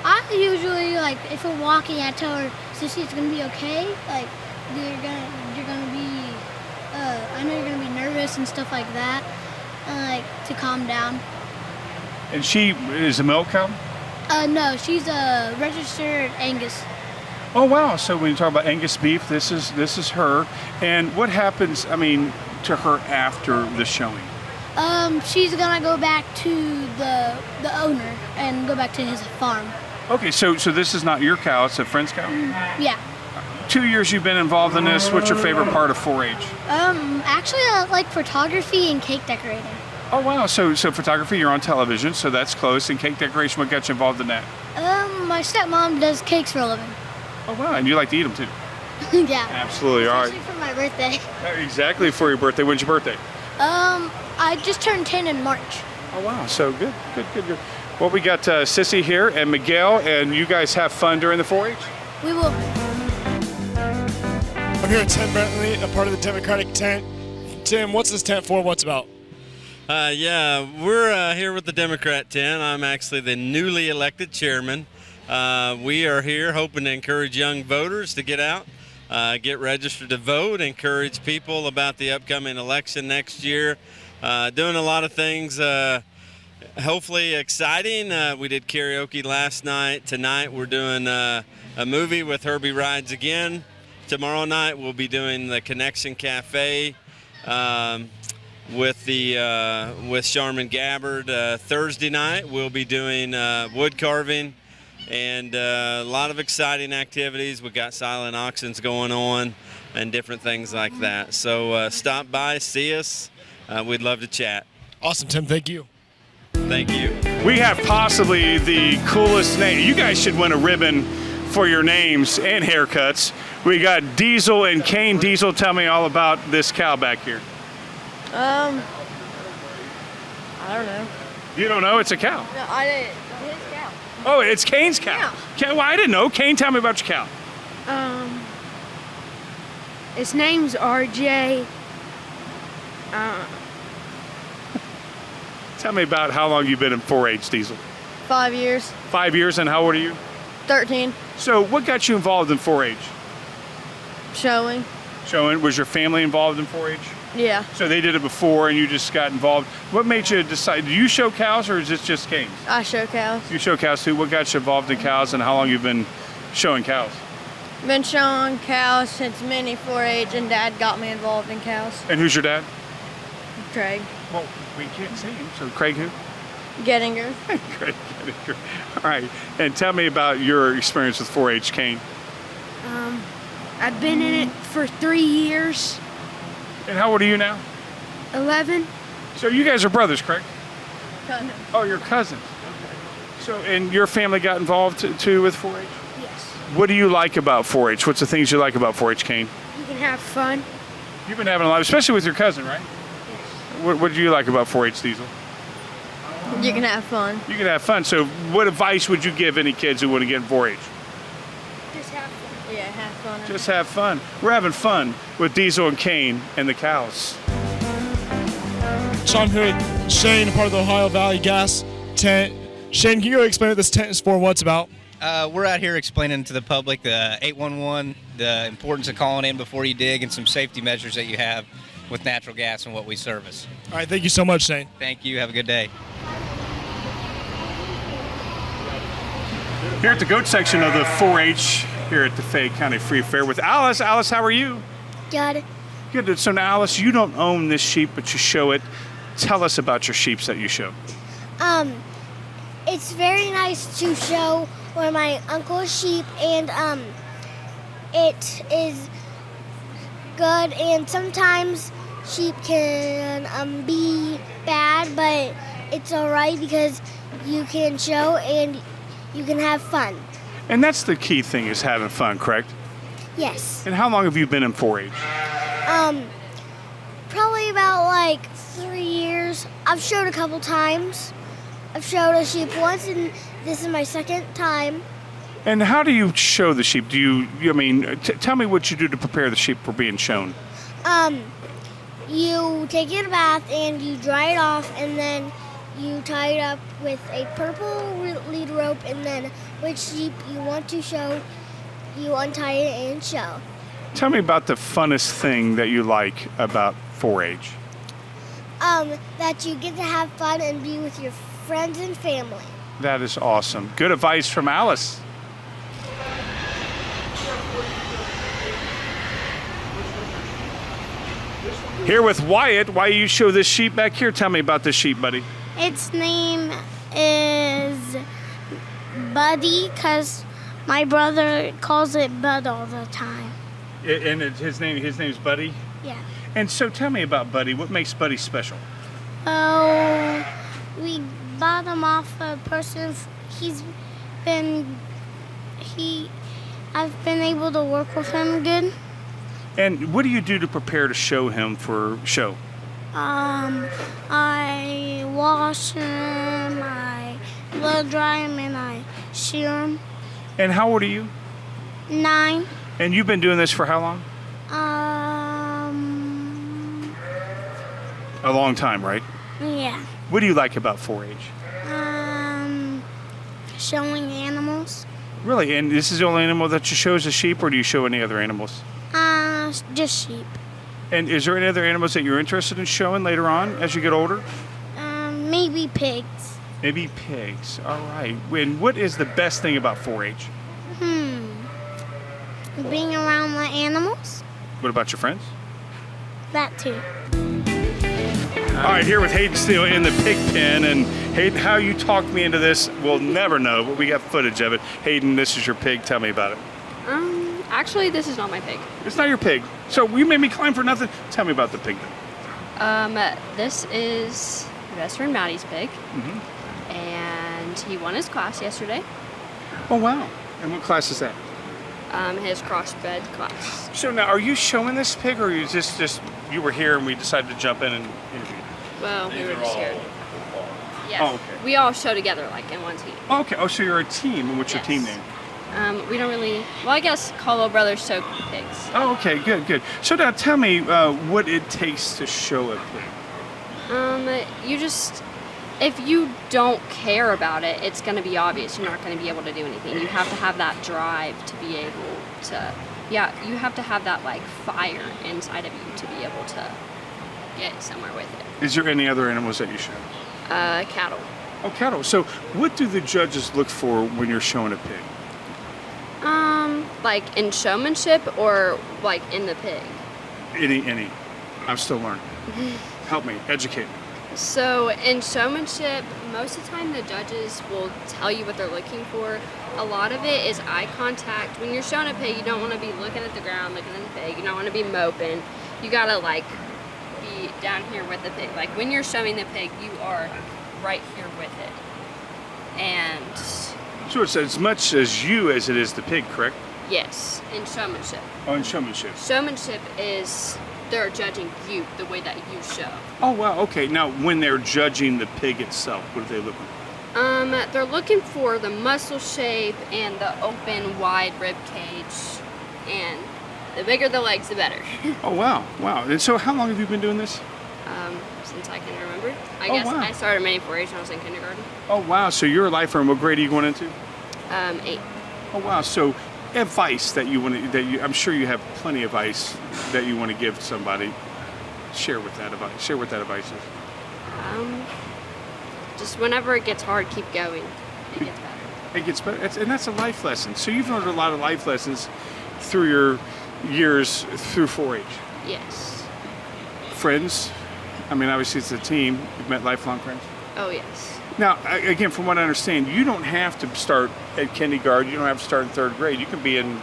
I usually, like, if we're walking, I tell her, Sissy, it's gonna be okay. Like, you're gonna be, I know you're gonna be nervous and stuff like that, like, to calm down. And she is a milk cow? No, she's a registered Angus. Oh wow! So when you talk about Angus beef, this is her. And what happens, I mean, to her after the showing? She's gonna go back to the owner and go back to his farm. Okay, so this is not your cow; it's a friend's cow. Yeah. 2 years you've been involved in this. What's your favorite part of 4-H? Actually, I like photography and cake decorating. Oh wow! So photography, you're on television, so that's close. And cake decoration, what got you involved in that? My stepmom does cakes for a living. Oh wow! And you like to eat them too? Yeah. Absolutely. All right. Especially for my birthday. Exactly for your birthday. When's your birthday? I just turned 10 in March. Oh wow! So good. Well, we got Sissy here and Miguel, and you guys have fun during the 4-H? We will. I'm here at Tent Bentley, a part of the Democratic tent. Tim, what's this tent for? What's it about? Yeah, we're here with the Democrat tent. I'm actually the newly elected chairman. We are here hoping to encourage young voters to get out, get registered to vote, encourage people about the upcoming election next year. Doing a lot of things, hopefully exciting. We did karaoke last night. Tonight we're doing a movie with Herbie Rides Again. Tomorrow night we'll be doing the Connection Cafe with Charmin Gabbard. Thursday night we'll be doing wood carving and a lot of exciting activities. We got silent auctions going on and different things like that. So stop by, see us. We'd love to chat. Awesome, Tim. Thank you. Thank you. We have possibly the coolest name. You guys should win a ribbon for your names and haircuts. We got Diesel and Kane. Diesel, tell me all about this cow back here. I don't know. You don't know? It's a cow. No, I didn't. His cow. Oh, it's Kane's cow. Well, I didn't know. Kane, tell me about your cow. His name's RJ. Tell me about how long you've been in 4-H, Diesel. 5 years. 5 years, and how old are you? 13. So what got you involved in 4-H? Showing. Showing. Was your family involved in 4-H? Yeah. So they did it before and you just got involved. What made you decide? Do you show cows or is this just Kane's? I show cows. You show cows too. What got you involved in cows and how long you've been showing cows? Been showing cows since mini 4-H, and Dad got me involved in cows. And who's your dad? Craig. Well, we can't see him. So Craig who? Gettinger. Craig Gettinger. All right. And tell me about your experience with 4-H, Kane. I've been in it for 3 years. And how old are you now? 11. So you guys are brothers, correct? Cousin. Oh, you're cousins. Okay. So, and your family got involved too with 4-H? Yes. What do you like about 4-H? What's the things you like about 4-H, Kane? You can have fun. You've been having a lot, especially with your cousin, right? Yes. What do you like about 4-H, Diesel? You can have fun. You can have fun. So what advice would you give any kids who want to get in 4-H? Just have fun. Yeah, have fun. Just have fun. We're having fun with Diesel and Kane and the cows. So I'm here with Shane, part of the Ohio Valley Gas Tent. Shane, can you go explain what this tent is for and what it's about? We're out here explaining to the public the 811, the importance of calling in before you dig, and some safety measures that you have with natural gas and what we service. All right, thank you so much, Shane. Thank you. Have a good day. Here at the goat section of the 4-H here at the Fayette County Free Fair with Alice. Alice, how are you? Good. Good. So now, Alice, you don't own this sheep, but you show it. Tell us about your sheeps that you show. It's very nice to show one of my uncle's sheep, and it is good. And sometimes sheep can be bad, but it's all right because you can show and you can have fun. And that's the key thing, is having fun, correct? Yes. And how long have you been in 4-H? Probably about like 3 years. I've showed a couple times. I've showed a sheep once, and this is my second time. And how do you show the sheep? Tell me what you do to prepare the sheep for being shown. You take it in a bath and you dry it off, and then you tie it up with a purple lead rope, and then which sheep you want to show, you untie it and show. Tell me about the funnest thing that you like about 4-H. That you get to have fun and be with your friends and family. That is awesome. Good advice from Alice. Here with Wyatt. Why you show this sheep back here? Tell me about this sheep, buddy. Its name is Buddy because my brother calls it Bud all the time. And his name's Buddy? Yeah. And so tell me about Buddy. What makes Buddy special? Oh, we bought him off a person. I've been able to work with him good. And what do you do to prepare to show him for show? I wash him, I blow dry him, and I shear him. And how old are you? 9. And you've been doing this for how long? A long time, right? Yeah. What do you like about 4-H? Showing animals. Really? And this is the only animal that you show is a sheep, or do you show any other animals? Just sheep. And is there any other animals that you're interested in showing later on as you get older? Maybe pigs. Maybe pigs. All right. And what is the best thing about 4-H? Being around the animals. What about your friends? That too. All right, here with Hayden Steele in the pig pen. And Hayden, how you talked me into this, we'll never know, but we got footage of it. Hayden, this is your pig. Tell me about it. Actually, this is not my pig. It's not your pig. So you made me climb for nothing. Tell me about the pig then. This is best friend Maddie's pig, Mm-hmm. and he won his class yesterday. Oh, wow. And what class is that? His crossbred class. So now, are you showing this pig, or you just you were here and we decided to jump in and interview? Well, we were just here. Yeah. Oh, okay. We all show together, like in one team. Okay. Oh, so you're a team. And what's your team name? We don't really. Well, I guess Caldwell Brothers show pigs. Oh, okay. Good, good. So now tell me what it takes to show a pig. You just. If you don't care about it, it's going to be obvious. You're not going to be able to do anything. You have to have that drive to be able to, yeah, you have to have that like fire inside of you to be able to get somewhere with it. Is there any other animals that you show? Cattle. Oh, cattle. So what do the judges look for when you're showing a pig? Like in showmanship or like in the pig? Any. I'm still learning. Help me, educate me. So in showmanship, most of the time the judges will tell you what they're looking for. A lot of it is eye contact. When you're showing a pig, you don't want to be looking at the ground, looking at the pig. You don't want to be moping. You gotta like be down here with the pig. Like when you're showing the pig, you are right here with it. And so it's as much as you as it is the pig, correct? yes, in showmanship. Oh, in showmanship. Showmanship is they're judging you the way that you show. Oh, wow. Okay. Now, when they're judging the pig itself, what are they looking for? They're looking for the muscle shape and the open, wide rib cage. And the bigger the legs, the better. Oh, wow. Wow. And so how long have you been doing this? Since I can remember. I guess wow. I started Mini 4-H when I was in kindergarten. Oh, wow. So you're a lifer. And what grade are you going into? 8. Oh, wow. So advice that you want to, I'm sure you have plenty of advice that you want to give somebody. Share what that advice is. Just whenever it gets hard, keep going. It gets better. It gets better. And that's a life lesson. So you've learned a lot of life lessons through your years through 4-H. Yes. Friends. I mean, obviously it's a team. You've met lifelong friends. Oh, yes. Now, again, from what I understand, you don't have to start at kindergarten. You don't have to start in 3rd grade. You can be in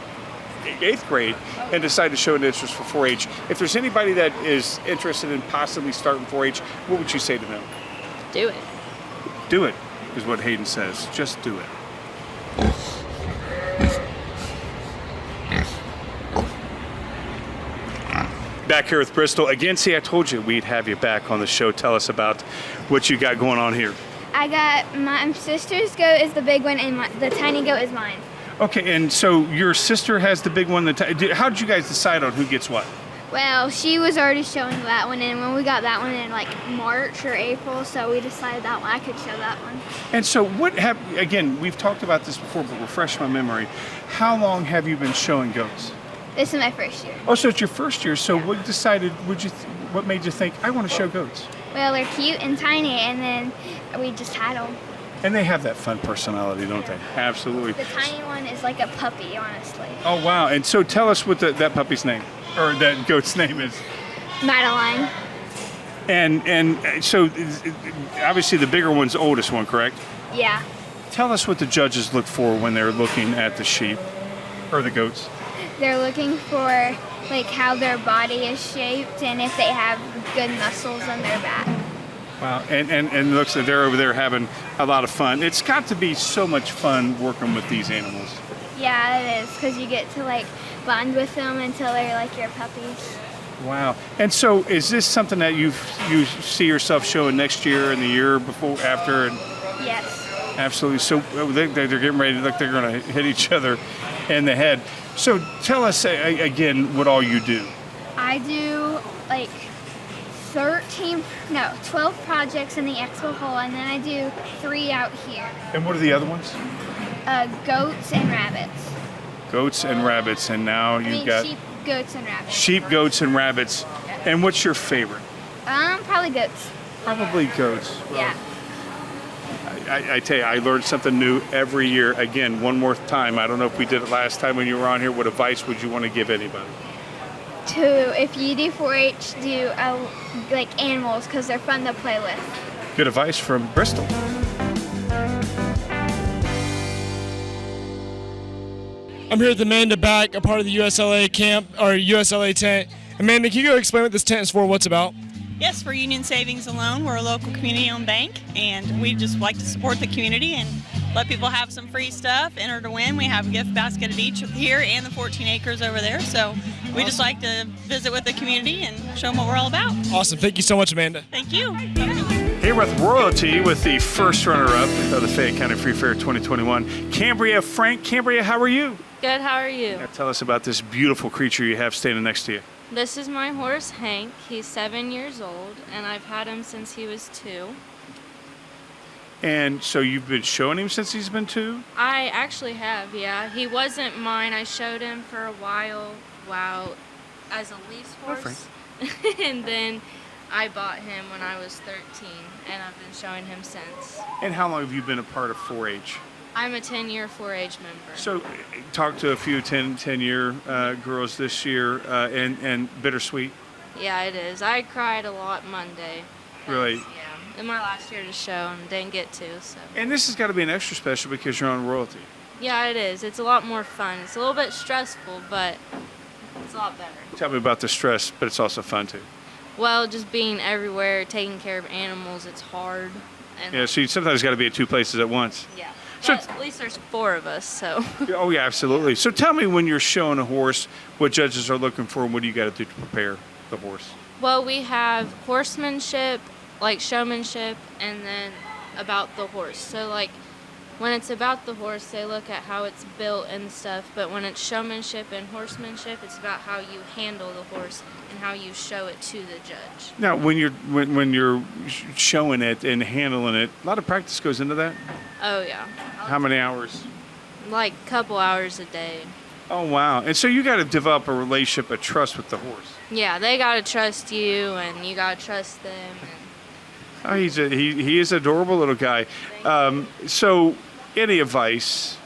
8th grade and decide to show an interest for 4-H. If there's anybody that is interested in possibly starting 4-H, what would you say to them? Do it. Do it, is what Hayden says. Just do it. Back here with Bristol. Again, see, I told you we'd have you back on the show. Tell us about what you got going on here. I got my sister's goat is the big one, and the tiny goat is mine. Okay, and so your sister has the big one. How did you guys decide on who gets what? Well, she was already showing that one, and when we got that one in like March or April, so we decided that one I could show that one. And so again, we've talked about this before, but refresh my memory. How long have you been showing goats? This is my first year. Oh, so it's your first year. So what made you think, I want to show goats? Well, they're cute and tiny, and then we just had them. And they have that fun personality, don't they? Absolutely. The tiny one is like a puppy, honestly. Oh, wow. And so tell us what that puppy's name, or that goat's name is. Madeline. And so obviously the bigger one's the oldest one, correct? Yeah. Tell us what the judges look for when they're looking at the sheep or the goats. They're looking for like how their body is shaped and if they have good muscles on their back. Wow, and looks like they're over there having a lot of fun. It's got to be so much fun working with these animals. Yeah, it is, because you get to like bond with them until they're like your puppies. Wow. And so is this something that you see yourself showing next year and the year before, after? And yes. Absolutely. So they're getting ready to look, they're going to hit each other in the head. So tell us again what all you do. I do like 12 projects in the expo hall, and then I do 3 out here. And what are the other ones? Goats and rabbits. Goats and rabbits, and now you've got sheep, goats, and rabbits. Sheep, goats, and rabbits. And what's your favorite? Probably goats. Probably goats. Yeah. I tell you, I learned something new every year. Again, one more time. I don't know if we did it last time when you were on here. What advice would you want to give anybody? to, if you do 4-H, do like animals because they're fun to play with. Good advice from Bristol. I'm here with Amanda Back, a part of the USLA camp, or USLA tent. Amanda, can you go explain what this tent is for, what's about? Yes, for Union Savings and Loan. We're a local community-owned bank, and we just like to support the community and let people have some free stuff, enter to win. We have a gift basket at each here and the 14 acres over there, so we just like to visit with the community and show them what we're all about. Awesome. Thank you so much, Amanda. Thank you. Here with royalty with the first runner-up of the Fayette County Free Fair 2021, Cambria Frank. Cambria, how are you? Good, how are you? Now tell us about this beautiful creature you have standing next to you. This is my horse, Hank. He's 7 years old, and I've had him since he was 2. And so you've been showing him since he's been 2? I actually have, yeah. He wasn't mine. I showed him for a while as a lease horse. And then I bought him when I was 13, and I've been showing him since. And how long have you been a part of 4-H? I'm a 10-year 4-H member. So talk to a few 10-year girls this year, and bittersweet. Yeah, it is. I cried a lot Monday. Really? Yeah, in my last year to show and didn't get to, so. And this has got to be an extra special because you're on royalty. Yeah, it is. It's a lot more fun. It's a little bit stressful, but it's a lot better. Tell me about the stress, but it's also fun too. Well, just being everywhere, taking care of animals, it's hard. And Yeah, so you sometimes got to be at 2 places at once. Yeah. So But at least there's 4 of us, so. Oh yeah, absolutely. So tell me, when you're showing a horse, what judges are looking for and what do you got to do to prepare the horse? Well, we have horsemanship, like showmanship, and then about the horse. So like when it's about the horse, they look at how it's built and stuff, but when it's showmanship and horsemanship, it's about how you handle the horse and how you show it to the judge. Now, when you're showing it and handling it, a lot of practice goes into that. Oh yeah. How many hours? Like a couple hours a day. Oh wow! And so you got to develop a relationship, a trust with the horse. Yeah, they gotta trust you, and you gotta trust them. Oh, he is an adorable little guy. So, any advice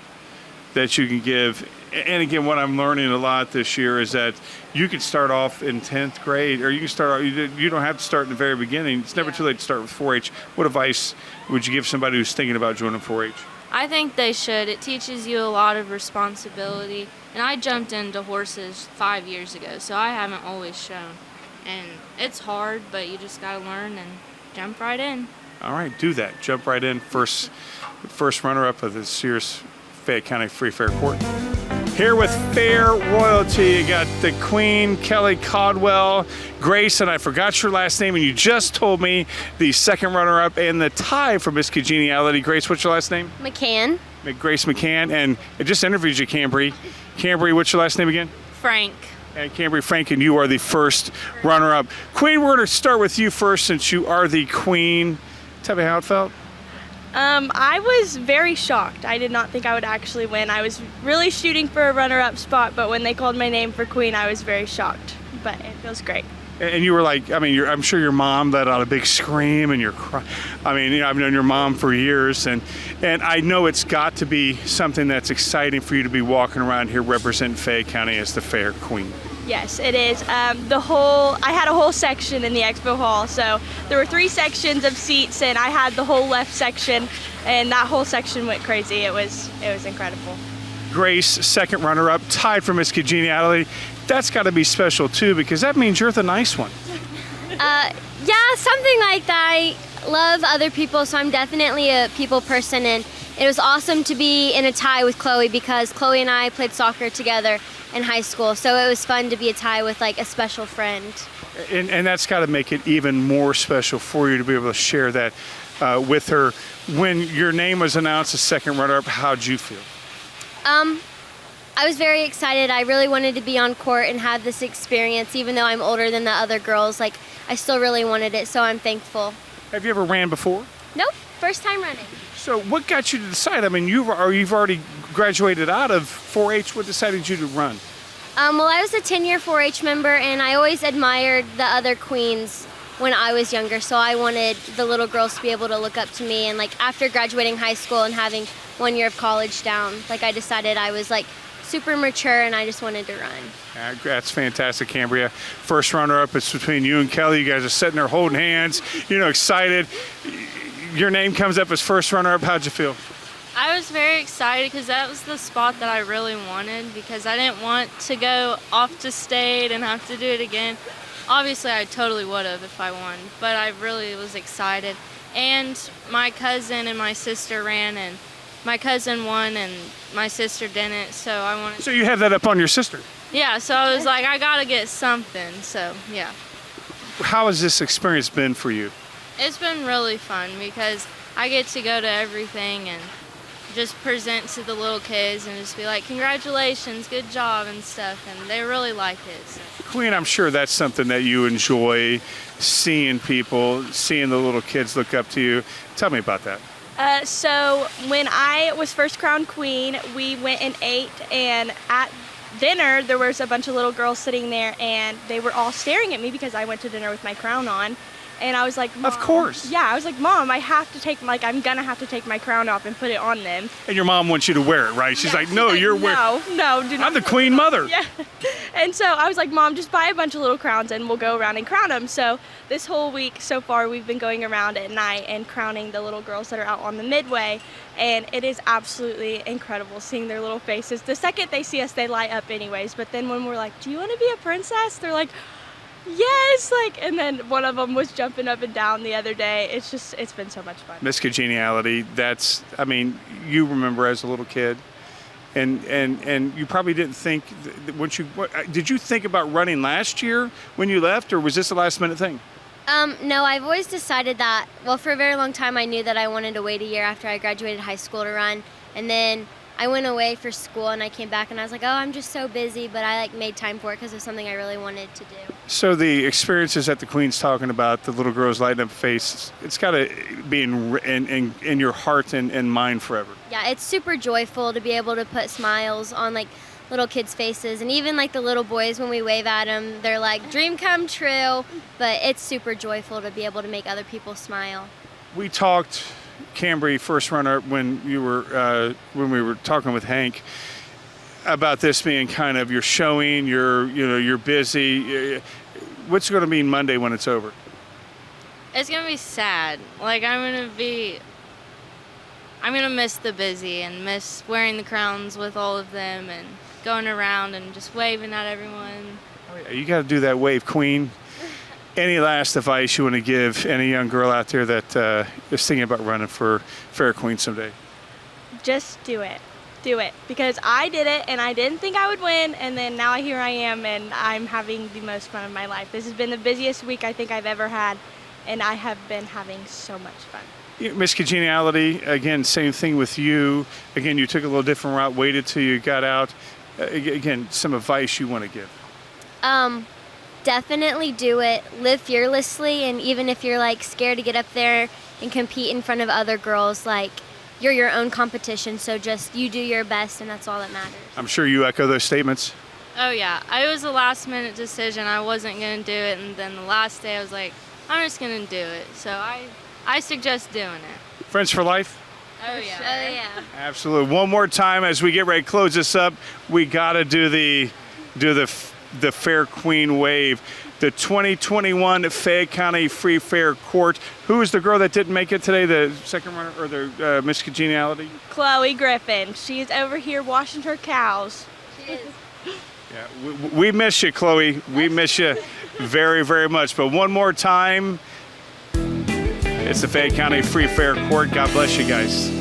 that you can give? And again, what I'm learning a lot this year is that you could start off in 10th grade, or you can start. You don't have to start in the very beginning. It's never too late to start with 4-H. What advice would you give somebody who's thinking about joining 4-H? I think they should. It teaches you a lot of responsibility. And I jumped into horses 5 years ago, so I haven't always shown. And it's hard, but you just gotta learn and jump right in. All right, do that. Jump right in. First runner-up of this year's Fayette County Free Fair Court. Here with Fair Royalty, you got the Queen, Kelly Caldwell, Grace, and I forgot your last name, and you just told me the second runner-up and the tie for Miss Congeniality. Grace, what's your last name? McCann. Grace McCann, and I just interviewed you, Cambry. Cambry, what's your last name again? Frank. And Cambry Frank, and you are the first runner-up. Queen, we're going to start with you first since you are the Queen. Tell me how it felt. I was very shocked. I did not think I would actually win. I was really shooting for a runner-up spot, but when they called my name for Queen, I was very shocked. But it feels great. And you were like, I mean, I'm sure your mom let out a big scream, and you're crying. I mean, I've known your mom for years, and I know it's got to be something that's exciting for you to be walking around here representing Fayette County as the Fair Queen. Yes, it is. I had a whole section in the expo hall, so there were 3 sections of seats, and I had the whole left section, and that whole section went crazy. It was incredible. Grace, second runner-up, tied for Miss Congeniality. That's got to be special too, because that means you're the nice one. Yeah, something like that. I love other people, so I'm definitely a people person, and it was awesome to be in a tie with Chloe because Chloe and I played soccer together in high school, so it was fun to be a tie with like a special friend. And that's got to make it even more special for you to be able to share that with her. When your name was announced as second runner-up, how'd you feel? I was very excited. I really wanted to be on court and have this experience, even though I'm older than the other girls. Like, I still really wanted it, so I'm thankful. Have you ever ran before? Nope, first time running. So what got you to decide? I mean, you've already graduated out of 4-H. What decided you to run? Well, I was a 10-year 4-H member, and I always admired the other queens when I was younger, so I wanted the little girls to be able to look up to me. And like after graduating high school and having 1 year of college down, like I decided I was like super mature, and I just wanted to run. That's fantastic, Cambria. First runner-up, it's between you and Kelly. You guys are sitting there holding hands, excited. Your name comes up as first runner-up. How'd you feel? I was very excited because that was the spot that I really wanted, because I didn't want to go off to state and have to do it again. Obviously, I totally would have if I won, but I really was excited. And my cousin and my sister ran, and my cousin won and my sister didn't, so I wanted. So you have that up on your sister? Yeah, so I was like, I gotta get something, so yeah. How has this experience been for you? It's been really fun because I get to go to everything and just present to the little kids and just be like, congratulations, good job and stuff, and they really like it. So. Queen, I'm sure that's something that you enjoy, seeing people, seeing the little kids look up to you. Tell me about that. So when I was first crowned queen, we went and ate, and at dinner there was a bunch of little girls sitting there, and they were all staring at me because I went to dinner with my crown on. And I was like, Mom. Of course. Yeah, I was like, Mom, I'm gonna have to take my crown off and put it on them. And your mom wants you to wear it, right? She's like, no, you're wearing. No, do not. I'm the queen mother. Yeah. And so I was like, Mom, just buy a bunch of little crowns and we'll go around and crown them. So this whole week so far, we've been going around at night and crowning the little girls that are out on the midway. And it is absolutely incredible seeing their little faces. The second they see us, they light up anyways. But then when we're like, do you want to be a princess? They're like, yes, and then one of them was jumping up and down the other day. It's been so much fun. Miss Congeniality, you remember as a little kid, and you probably didn't think, did you think about running last year when you left, or was this a last minute thing? No, I've always decided that, for a very long time I knew that I wanted to wait a year after I graduated high school to run, and then I went away for school and I came back and I was like, oh, I'm just so busy, but I made time for it because it was something I really wanted to do. So the experiences that the Queen's talking about, the little girls lighting up face, it's got to be in your heart and mind forever. Yeah, it's super joyful to be able to put smiles on little kids' faces, and even the little boys, when we wave at them, they're like, dream come true, but it's super joyful to be able to make other people smile. We talked, Cambry, first runner, when we were talking with Hank about this being kind of you're showing, you're busy. What's it going to mean Monday when it's over? It's gonna be sad. I'm gonna miss the busy and miss wearing the crowns with all of them and going around and just waving at everyone. You got to do that wave, Queen. Any last advice you want to give any young girl out there that is thinking about running for Fair Queen someday? Just do it. Do it. Because I did it and I didn't think I would win, and then now here I am and I'm having the most fun of my life. This has been the busiest week I think I've ever had, and I have been having so much fun. Miss Congeniality, again, same thing with you. Again, you took a little different route, waited till you got out. Again, some advice you want to give? Definitely do it. Live fearlessly, and even if you're scared to get up there and compete in front of other girls, you're your own competition, so just you do your best, and that's all that matters. I'm sure you echo those statements. Oh yeah, it was a last minute decision. I wasn't gonna do it, and then the last day I was like, I'm just gonna do it. So I suggest doing it. Friends for life? Oh yeah. Oh yeah. Absolutely. One more time as we get ready to close this up, we gotta do the Fair Queen wave. The 2021 Fayette County Free Fair Court. Who is the girl that didn't make it today? The second runner, or the Miss Congeniality? Chloe Griffin. She's over here washing her cows. She is. Yeah, we miss you, Chloe. We miss you very, very much. But one more time, it's the Fayette County Free Fair Court. God bless you guys.